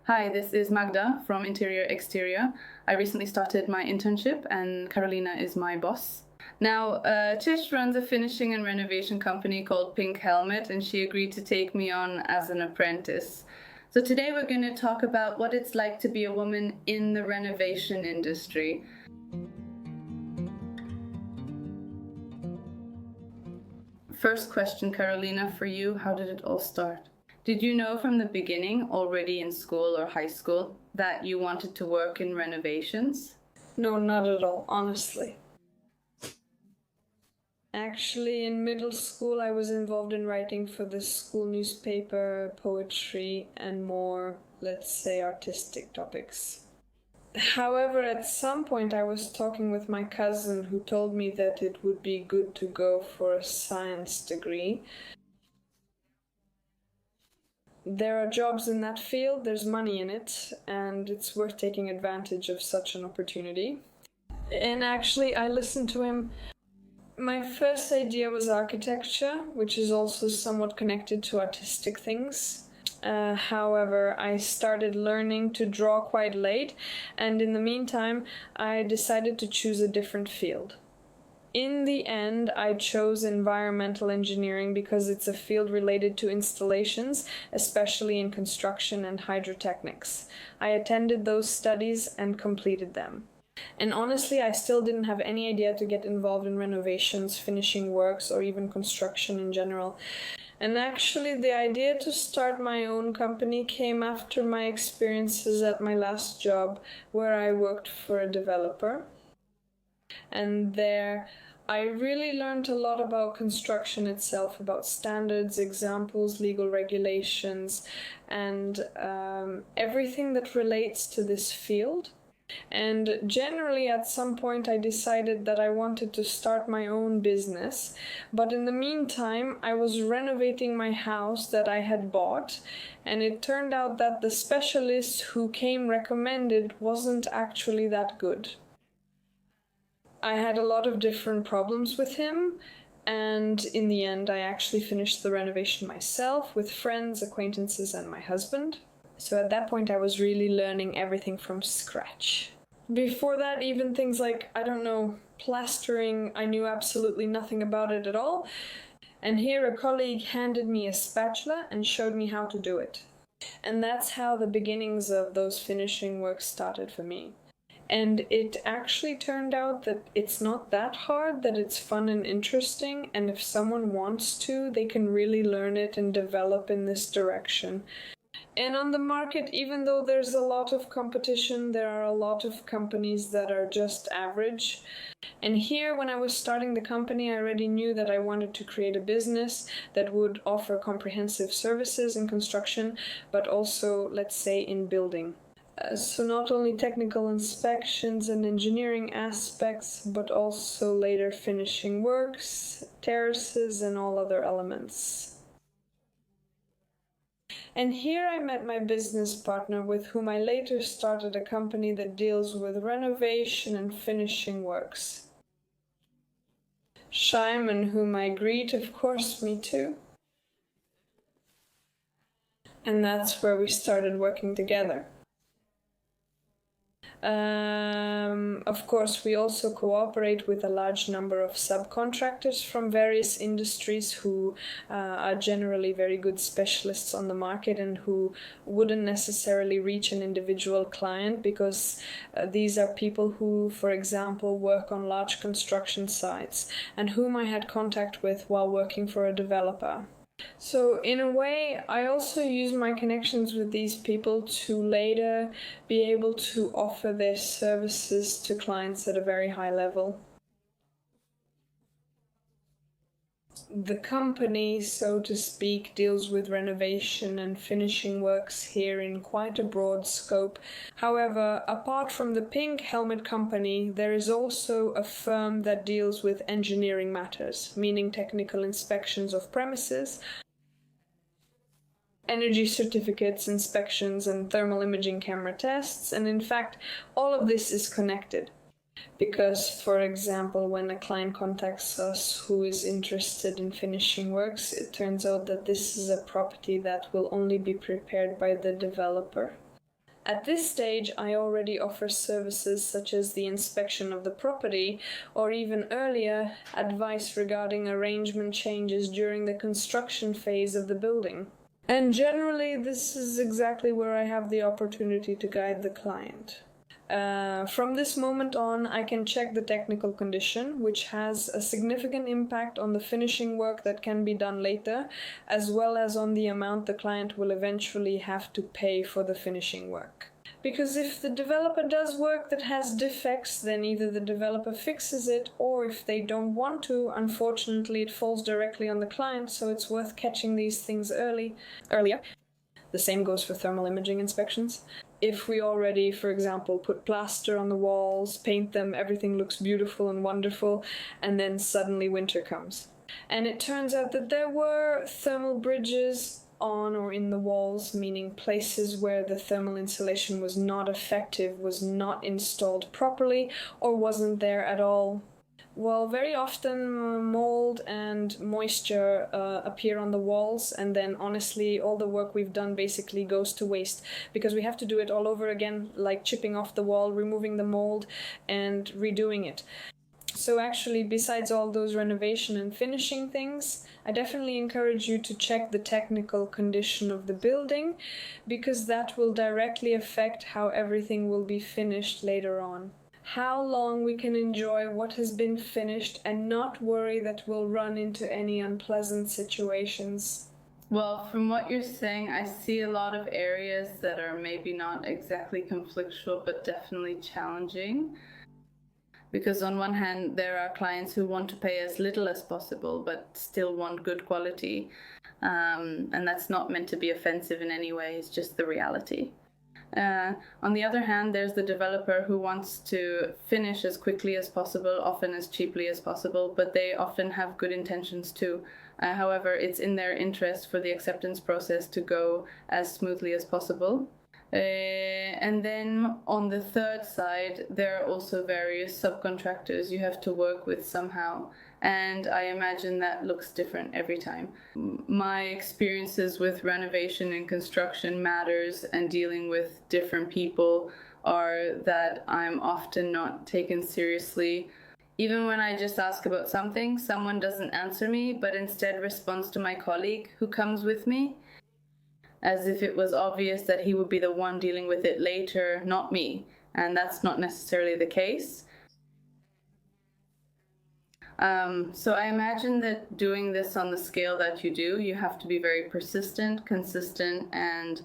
Hi, this is Magda from Interior Exterior. I recently started my internship and Karolina is my boss. Now, Tish runs a finishing and renovation company called Pink Helmet, and she agreed to take me on as an apprentice. So today we're going to talk about what it's like to be a woman in the renovation industry. First question, Karolina, for you, how did it all start? Did you know from the beginning, already in school or high school, that you wanted to work in renovations? No, not at all, honestly. Actually, in middle school, I was involved in writing for the school newspaper, poetry, and more, let's say, artistic topics. However, at some point, I was talking with my cousin who told me that it would be good to go for a science degree. There are jobs in that field, there's money in it, and it's worth taking advantage of such an opportunity. And actually, I listened to him. My first idea was architecture, which is also somewhat connected to artistic things. However, I started learning to draw quite late, and in the meantime, I decided to choose a different field. In the end, I chose environmental engineering because it's a field related to installations, especially in construction and hydrotechnics. I attended those studies and completed them. And honestly, I still didn't have any idea to get involved in renovations, finishing works, or even construction in general. And actually, the idea to start my own company came after my experiences at my last job, where I worked for a developer. And there, I really learned a lot about construction itself, about standards, examples, legal regulations, and everything that relates to this field. And generally, at some point, I decided that I wanted to start my own business. But in the meantime, I was renovating my house that I had bought, and it turned out that the specialist who came recommended wasn't actually that good. I had a lot of different problems with him, and in the end, I actually finished the renovation myself with friends, acquaintances, and my husband. So at that point, I was really learning everything from scratch. Before that, even things like, plastering, I knew absolutely nothing about it at all. And here a colleague handed me a spatula and showed me how to do it. And that's how the beginnings of those finishing works started for me. And it actually turned out that it's not that hard, that it's fun and interesting, and if someone wants to, they can really learn it and develop in this direction. And on the market, even though there's a lot of competition, there are a lot of companies that are just average. And here, when I was starting the company, I already knew that I wanted to create a business that would offer comprehensive services in construction, but also, let's say, in building. So not only technical inspections and engineering aspects, but also later finishing works, terraces, and all other elements. And here I met my business partner, with whom I later started a company that deals with renovation and finishing works. Shimon, whom I greet, of course, me too. And that's where we started working together. Of course, we also cooperate with a large number of subcontractors from various industries who are generally very good specialists on the market and who wouldn't necessarily reach an individual client, because these are people who, for example, work on large construction sites and whom I had contact with while working for a developer. So in a way, I also use my connections with these people to later be able to offer their services to clients at a very high level. The company, so to speak, deals with renovation and finishing works here in quite a broad scope. However, apart from the Pink Helmet company, there is also a firm that deals with engineering matters, meaning technical inspections of premises, energy certificates, inspections, and thermal imaging camera tests. And in fact, all of this is connected. Because, for example, when a client contacts us who is interested in finishing works, it turns out that this is a property that will only be prepared by the developer. At this stage, I already offer services such as the inspection of the property, or even earlier, advice regarding arrangement changes during the construction phase of the building. And generally, this is exactly where I have the opportunity to guide the client. From this moment on, I can check the technical condition, which has a significant impact on the finishing work that can be done later, as well as on the amount the client will eventually have to pay for the finishing work. Because if the developer does work that has defects, then either the developer fixes it, or if they don't want to, unfortunately it falls directly on the client, so it's worth catching these things earlier. The same goes for thermal imaging inspections. If we already, for example, put plaster on the walls, paint them, everything looks beautiful and wonderful, and then suddenly winter comes. And it turns out that there were thermal bridges on or in the walls, meaning places where the thermal insulation was not effective, was not installed properly, or wasn't there at all. Well, very often mold and moisture appear on the walls, and then honestly all the work we've done basically goes to waste, because we have to do it all over again, like chipping off the wall, removing the mold, and redoing it. So actually, besides all those renovation and finishing things, I definitely encourage you to check the technical condition of the building, because that will directly affect how everything will be finished later on. How long we can enjoy what has been finished and not worry that we'll run into any unpleasant situations. Well, from what you're saying, I see a lot of areas that are maybe not exactly conflictual, but definitely challenging. Because on one hand, there are clients who want to pay as little as possible, but still want good quality. And that's not meant to be offensive in any way, it's just the reality. On the other hand, there's the developer who wants to finish as quickly as possible, often as cheaply as possible, but they often have good intentions too. However, it's in their interest for the acceptance process to go as smoothly as possible. And then on the third side, there are also various subcontractors you have to work with somehow. And I imagine that looks different every time. My experiences with renovation and construction matters and dealing with different people are that I'm often not taken seriously. Even when I just ask about something, someone doesn't answer me, but instead responds to my colleague who comes with me, as if it was obvious that he would be the one dealing with it later, not me. And that's not necessarily the case. So I imagine that doing this on the scale that you do, you have to be very persistent, consistent, and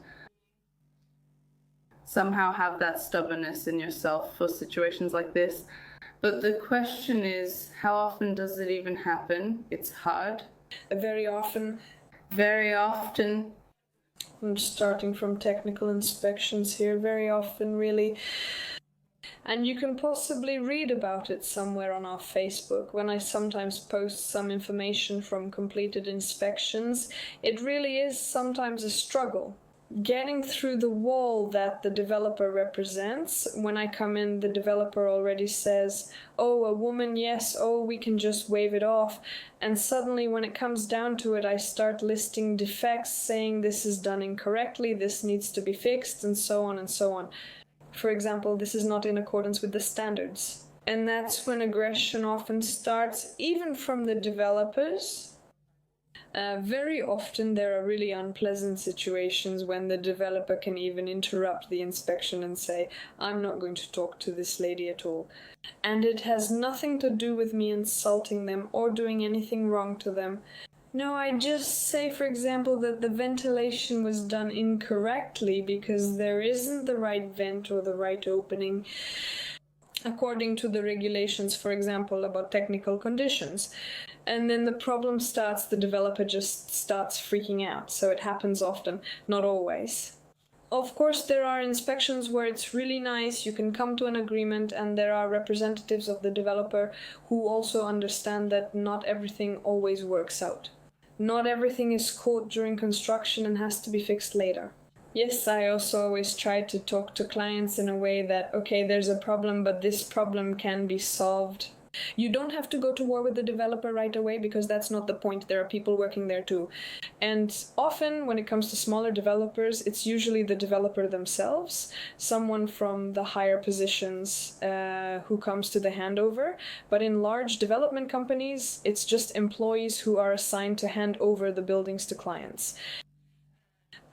somehow have that stubbornness in yourself for situations like this. But the question is, how often does it even happen? It's hard. Very often. Very often. I'm starting from technical inspections here. Very often, really. And you can possibly read about it somewhere on our Facebook. When I sometimes post some information from completed inspections, it really is sometimes a struggle. Getting through the wall that the developer represents. When I come in, the developer already says, oh, a woman, yes, oh, we can just wave it off. And suddenly when it comes down to it, I start listing defects, saying this is done incorrectly, this needs to be fixed, and so on and so on. For example, this is not in accordance with the standards. And that's when aggression often starts, even from the developers. Very often there are really unpleasant situations when the developer can even interrupt the inspection and say, I'm not going to talk to this lady at all. And it has nothing to do with me insulting them or doing anything wrong to them. No, I just say, for example, that the ventilation was done incorrectly because there isn't the right vent or the right opening according to the regulations, for example, about technical conditions. And then the problem starts, the developer just starts freaking out. So it happens often, not always. Of course, there are inspections where it's really nice, you can come to an agreement, and there are representatives of the developer who also understand that not everything always works out. Not everything is caught during construction and has to be fixed later. Yes, I also always try to talk to clients in a way that, okay, there's a problem, but this problem can be solved. You don't have to go to war with the developer right away, because that's not the point. There are people working there too. And often when it comes to smaller developers, it's usually the developer themselves, someone from the higher positions who comes to the handover. But in large development companies, it's just employees who are assigned to hand over the buildings to clients.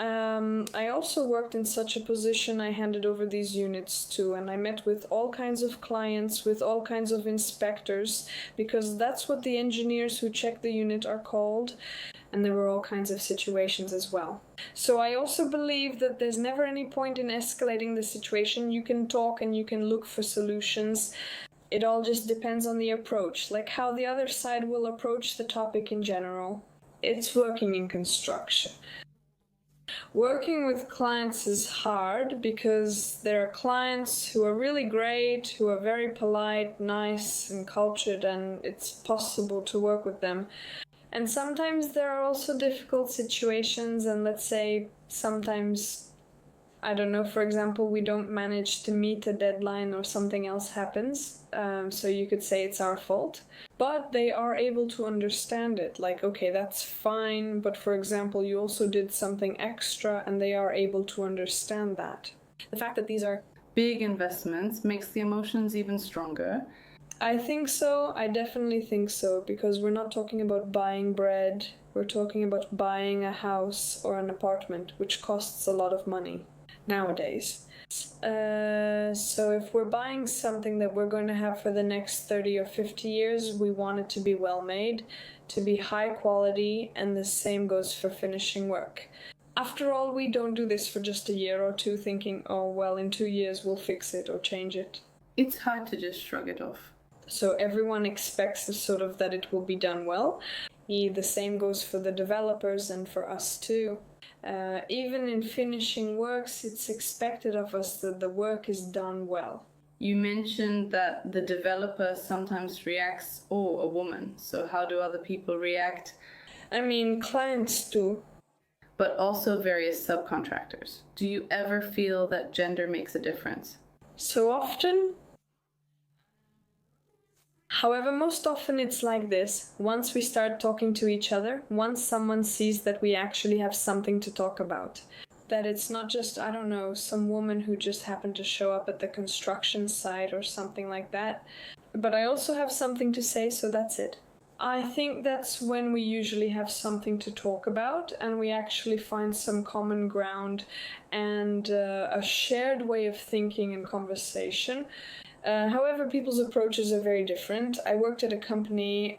I also worked in such a position. I handed over these units to, and I met with all kinds of clients, with all kinds of inspectors, because that's what the engineers who check the unit are called. And there were all kinds of situations as well. So I also believe that there's never any point in escalating the situation. You can talk and you can look for solutions. It all just depends on the approach, like how the other side will approach the topic in general. It's working in construction. Working with clients is hard because there are clients who are really great, who are very polite, nice, and cultured, and it's possible to work with them. And sometimes there are also difficult situations, and let's say sometimes, I don't know, for example, we don't manage to meet a deadline or something else happens, so you could say it's our fault. But they are able to understand it, like, okay, that's fine, but for example, you also did something extra, and they are able to understand that. The fact that these are big investments makes the emotions even stronger. I think so. I definitely think so, because we're not talking about buying bread. We're talking about buying a house or an apartment, which costs a lot of money nowadays. So if we're buying something that we're going to have for the next 30 or 50 years, we want it to be well made, to be high quality, and the same goes for finishing work. After all, we don't do this for just a year or two thinking, oh, well, in 2 years we'll fix it or change it. It's hard to just shrug it off. So everyone expects sort of that it will be done well. The same goes for the developers and for us too. Even in finishing works, it's expected of us that the work is done well. You mentioned that the developer sometimes reacts, oh, a woman. So how do other people react? I mean, clients do. But also various subcontractors. Do you ever feel that gender makes a difference? So often. However, most often it's like this. Once we start talking to each other, once someone sees that we actually have something to talk about, that it's not just, I don't know, some woman who just happened to show up at the construction site or something like that, but I also have something to say, so that's it. I think that's when we usually have something to talk about and we actually find some common ground and a shared way of thinking and conversation. However, people's approaches are very different. I worked at a company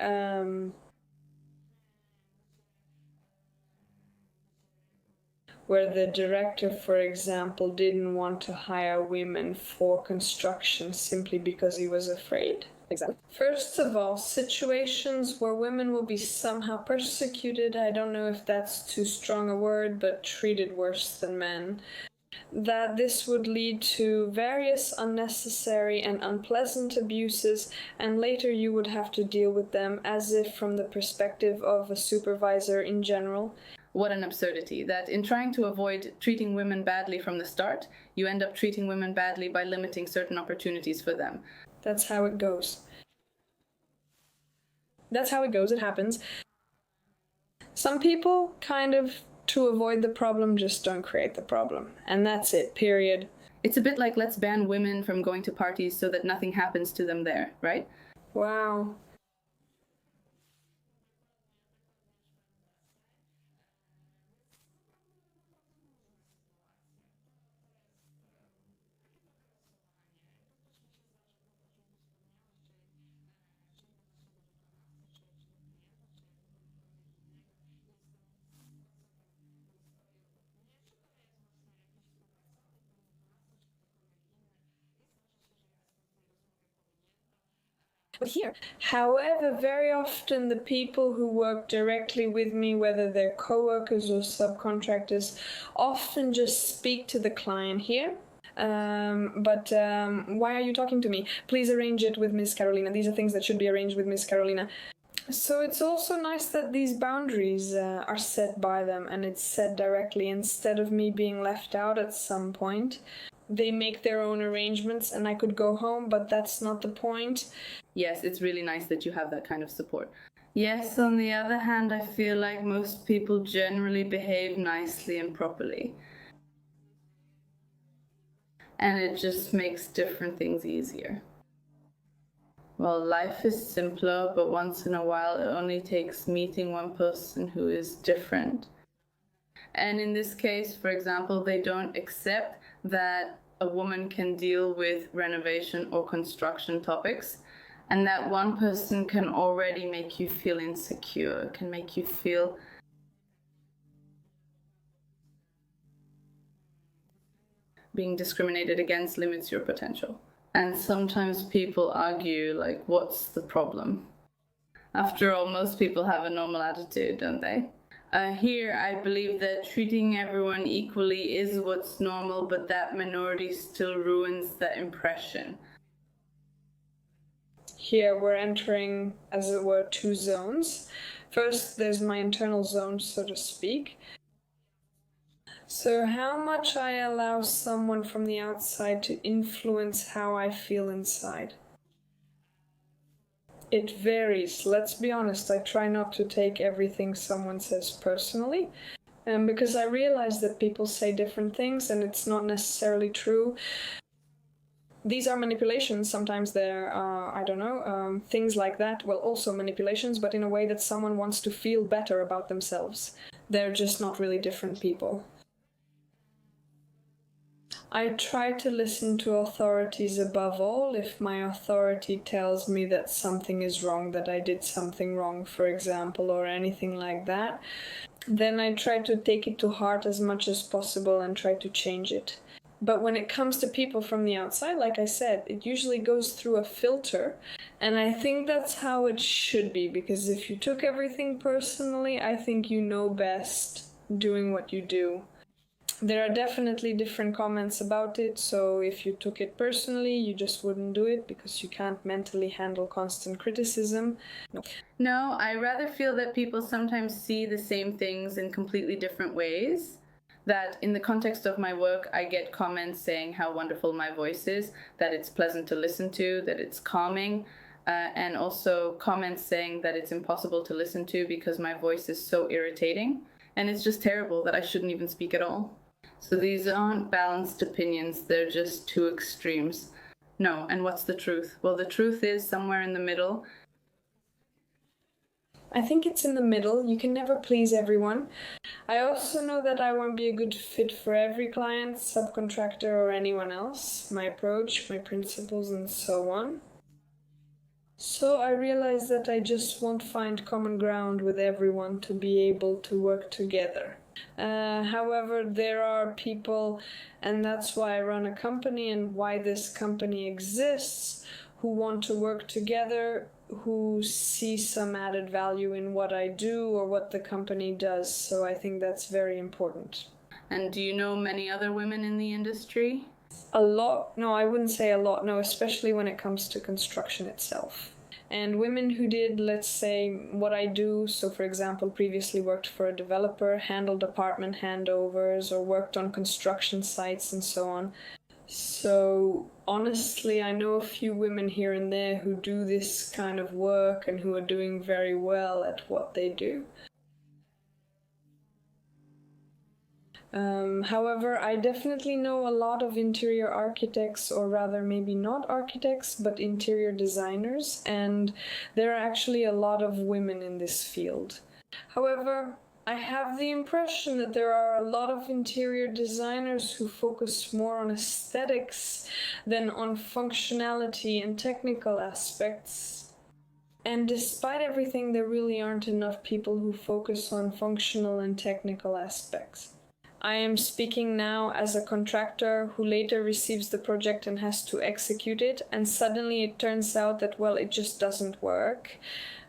where the director, for example, didn't want to hire women for construction simply because he was afraid. Exactly. First of all, situations where women will be somehow persecuted, I don't know if that's too strong a word, but treated worse than men. That this would lead to various unnecessary and unpleasant abuses, and later you would have to deal with them as if from the perspective of a supervisor in general. What an absurdity, that in trying to avoid treating women badly from the start, you end up treating women badly by limiting certain opportunities for them. That's how it goes. That's how it goes, it happens. Some people kind of, to avoid the problem, just don't create the problem. And that's it, period. It's a bit like let's ban women from going to parties so that nothing happens to them there, right? Wow. But here, however, very often the people who work directly with me, whether they're co-workers or subcontractors, often just speak to the client here. But why are you talking to me? Please arrange it with Miss Karolina. These are things that should be arranged with Miss Karolina. So it's also nice that these boundaries are set by them and it's said directly instead of me being left out at some point. they make their own arrangements and I could go home, but that's not the point. Yes, it's really nice that you have that kind of support. Yes, on the other hand, I feel like most people generally behave nicely and properly. And it just makes different things easier. Well, life is simpler, but once in a while it only takes meeting one person who is different. And in this case, for example, they don't accept that a woman can deal with renovation or construction topics, and that one person can already make you feel insecure, can make you feel being discriminated against limits your potential. And sometimes people argue, like, what's the problem? After all, most people have a normal attitude, don't they? Here, I believe that treating everyone equally is what's normal, but that minority still ruins that impression. Here we're entering, as it were, two zones. First, there's my internal zone, so to speak. So how much I allow someone from the outside to influence how I feel inside. It varies. Let's be honest, I try not to take everything someone says personally, because I realize that people say different things and it's not necessarily true. These are manipulations. Sometimes they're, things like that. Well, also manipulations, but in a way that someone wants to feel better about themselves. They're just not really different people. I try to listen to authorities above all. If my authority tells me that something is wrong, that I did something wrong, for example, or anything like that, then I try to take it to heart as much as possible and try to change it. But when it comes to people from the outside, like I said, it usually goes through a filter. And I think that's how it should be, because if you took everything personally, I think you know best doing what you do. There are definitely different comments about it, so if you took it personally, you just wouldn't do it because you can't mentally handle constant criticism. No, I rather feel that people sometimes see the same things in completely different ways. That in the context of my work, I get comments saying how wonderful my voice is, that it's pleasant to listen to, that it's calming, and also comments saying that it's impossible to listen to because my voice is so irritating, and it's just terrible that I shouldn't even speak at all. So these aren't balanced opinions, they're just two extremes. No, and what's the truth? Well, the truth is somewhere in the middle. I think it's in the middle. You can never please everyone. I also know that I won't be a good fit for every client, subcontractor, or anyone else. My approach, my principles, and so on. So I realized that I just won't find common ground with everyone to be able to work together. However, there are people, and that's why I run a company and why this company exists, who want to work together, who see some added value in what I do or what the company does. So I think that's very important. And do you know many other women in the industry? A lot. No, I wouldn't say a lot. No, especially when it comes to construction itself. And women who did, let's say, what I do, so for example, previously worked for a developer, handled apartment handovers, or worked on construction sites and so on. So honestly, I know a few women here and there who do this kind of work and who are doing very well at what they do. However, I definitely know a lot of interior architects, or rather maybe not architects, but interior designers, and there are actually a lot of women in this field. However, I have the impression that there are a lot of interior designers who focus more on aesthetics than on functionality and technical aspects. And despite everything, there really aren't enough people who focus on functional and technical aspects. I am speaking now as a contractor who later receives the project and has to execute it, and suddenly it turns out that, well, it just doesn't work.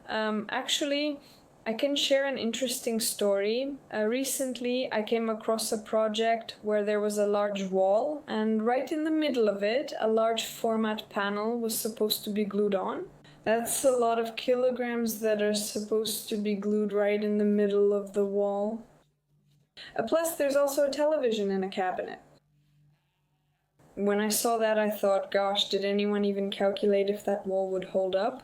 Actually, I can share an interesting story. Recently, I came across a project where there was a large wall, and right in the middle of it, a large format panel was supposed to be glued on. That's a lot of kilograms that are supposed to be glued right in the middle of the wall. Plus, there's also a television in a cabinet. When I saw that, I thought, gosh, did anyone even calculate if that wall would hold up?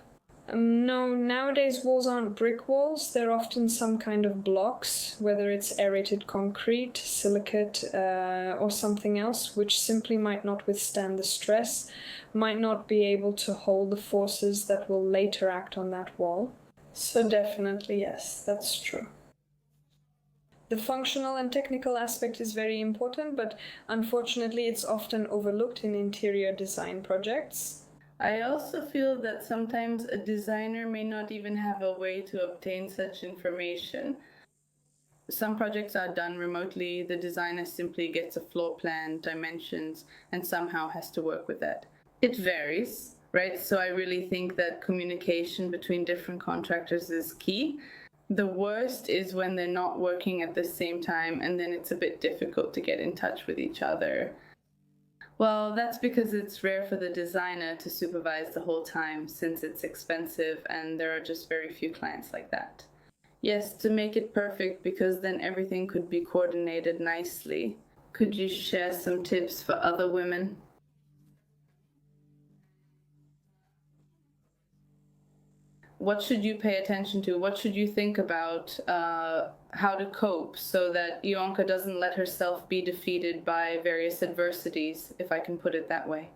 No, nowadays walls aren't brick walls. They're often some kind of blocks, whether it's aerated concrete, silicate, or something else, which simply might not withstand the stress, might not be able to hold the forces that will later act on that wall. So definitely, yes, that's true. The functional and technical aspect is very important, but unfortunately it's often overlooked in interior design projects. I also feel that sometimes a designer may not even have a way to obtain such information. Some projects are done remotely, the designer simply gets a floor plan, dimensions, and somehow has to work with that. It varies, right? So I really think that communication between different contractors is key. The worst is when they're not working at the same time, and then it's a bit difficult to get in touch with each other. Well, that's because it's rare for the designer to supervise the whole time, since it's expensive and there are just very few clients like that. Yes, to make it perfect, because then everything could be coordinated nicely. Could you share some tips for other women? What should you pay attention to? What should you think about how to cope so that Ionka doesn't let herself be defeated by various adversities, if I can put it that way?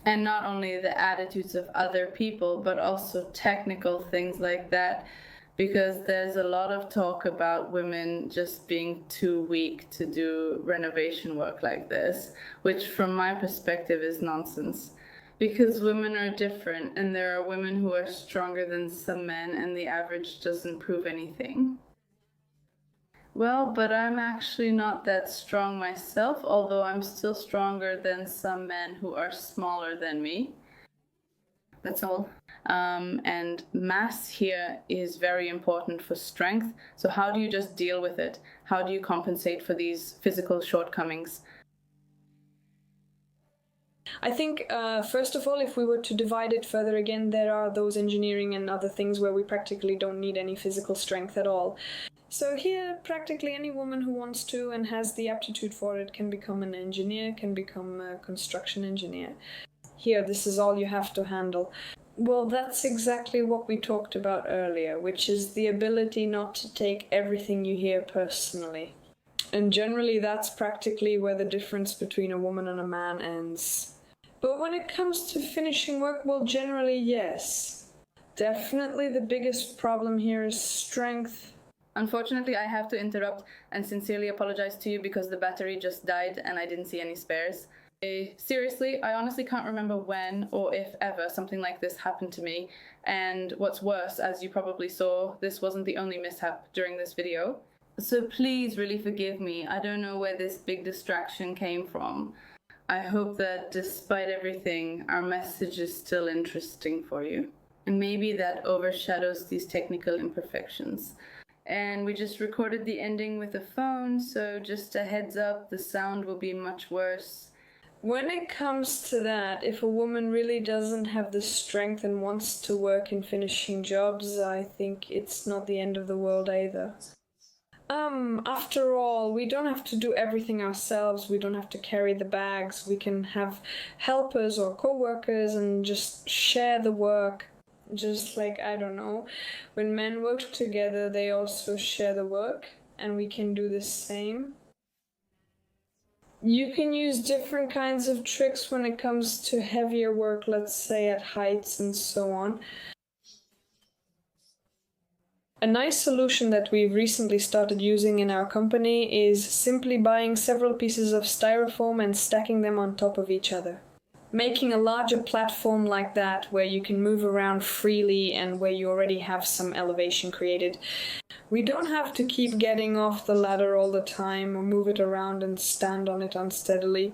And not only the attitudes of other people, but also technical things like that, because there's a lot of talk about women just being too weak to do renovation work like this, which from my perspective is nonsense. Because women are different, and there are women who are stronger than some men, and the average doesn't prove anything. Well, but I'm actually not that strong myself, although I'm still stronger than some men who are smaller than me. That's all. And mass here is very important for strength. So how do you just deal with it? How do you compensate for these physical shortcomings? I think, first of all, if we were to divide it further again, there are those engineering and other things where we practically don't need any physical strength at all. So here, practically any woman who wants to and has the aptitude for it can become an engineer, can become a construction engineer. Here, this is all you have to handle. Well, that's exactly what we talked about earlier, which is the ability not to take everything you hear personally. And generally, that's practically where the difference between a woman and a man ends. But when it comes to finishing work, well, generally, yes. Definitely the biggest problem here is strength. Unfortunately, I have to interrupt and sincerely apologize to you because the battery just died and I didn't see any spares. Seriously, I honestly can't remember when or if ever something like this happened to me. And what's worse, as you probably saw, this wasn't the only mishap during this video. So please really forgive me. I don't know where this big distraction came from. I hope that despite everything, our message is still interesting for you. And maybe that overshadows these technical imperfections. And we just recorded the ending with a phone, so just a heads up, the sound will be much worse. When it comes to that, if a woman really doesn't have the strength and wants to work in finishing jobs, I think it's not the end of the world either. After all, we don't have to do everything ourselves, we don't have to carry the bags, we can have helpers or co-workers and just share the work. Just like, I don't know, when men work together, they also share the work, and we can do the same. You can use different kinds of tricks when it comes to heavier work, let's say at heights and so on. A nice solution that we've recently started using in our company is simply buying several pieces of styrofoam and stacking them on top of each other. Making a larger platform like that where you can move around freely and where you already have some elevation created. We don't have to keep getting off the ladder all the time or move it around and stand on it unsteadily.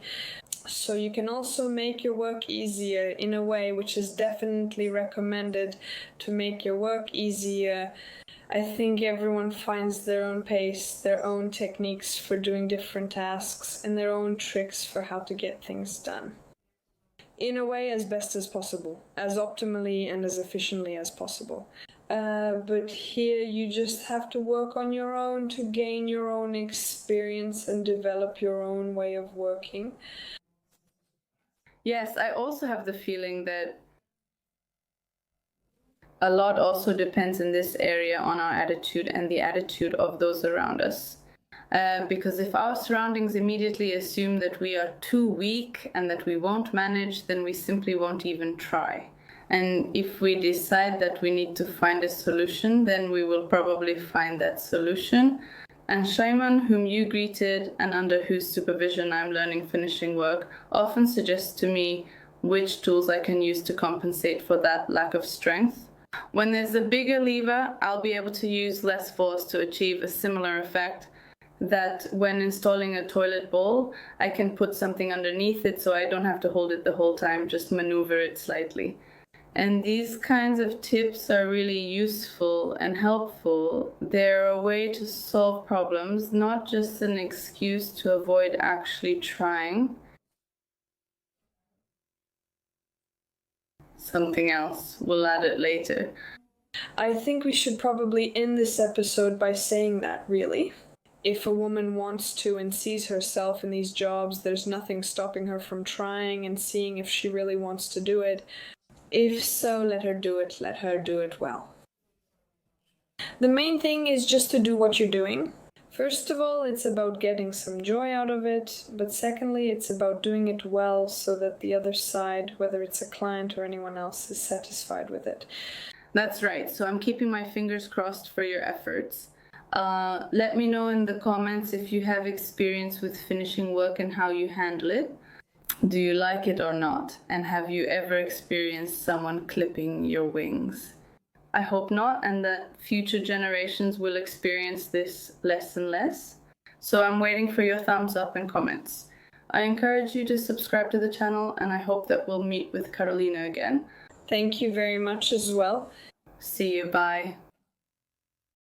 So you can also make your work easier in a way which is definitely recommended to make your work easier. I think everyone finds their own pace, their own techniques for doing different tasks, and their own tricks for how to get things done. In a way as best as possible, as optimally and as efficiently as possible. But here you just have to work on your own to gain your own experience and develop your own way of working. Yes, I also have the feeling that a lot also depends in this area on our attitude and the attitude of those around us. Because if our surroundings immediately assume that we are too weak and that we won't manage, then we simply won't even try. And if we decide that we need to find a solution, then we will probably find that solution. And Shaiman, whom you greeted and under whose supervision I'm learning finishing work, often suggests to me which tools I can use to compensate for that lack of strength. When there's a bigger lever, I'll be able to use less force to achieve a similar effect. That when installing a toilet bowl, I can put something underneath it so I don't have to hold it the whole time, just maneuver it slightly. And these kinds of tips are really useful and helpful. They're a way to solve problems, not just an excuse to avoid actually trying something else. We'll add it later. I think we should probably end this episode by saying that, really. If a woman wants to and sees herself in these jobs, there's nothing stopping her from trying and seeing if she really wants to do it. If so, let her do it. Let her do it well. The main thing is just to do what you're doing. First of all, it's about getting some joy out of it, but secondly, it's about doing it well so that the other side, whether it's a client or anyone else, is satisfied with it. That's right. So I'm keeping my fingers crossed for your efforts. Let me know in the comments if you have experience with finishing work and how you handle it. Do you like it or not? And have you ever experienced someone clipping your wings? I hope not, and that future generations will experience this less and less. So I'm waiting for your thumbs up and comments. I encourage you to subscribe to the channel, and I hope that we'll meet with Karolina again. Thank you very much as well. See you, bye.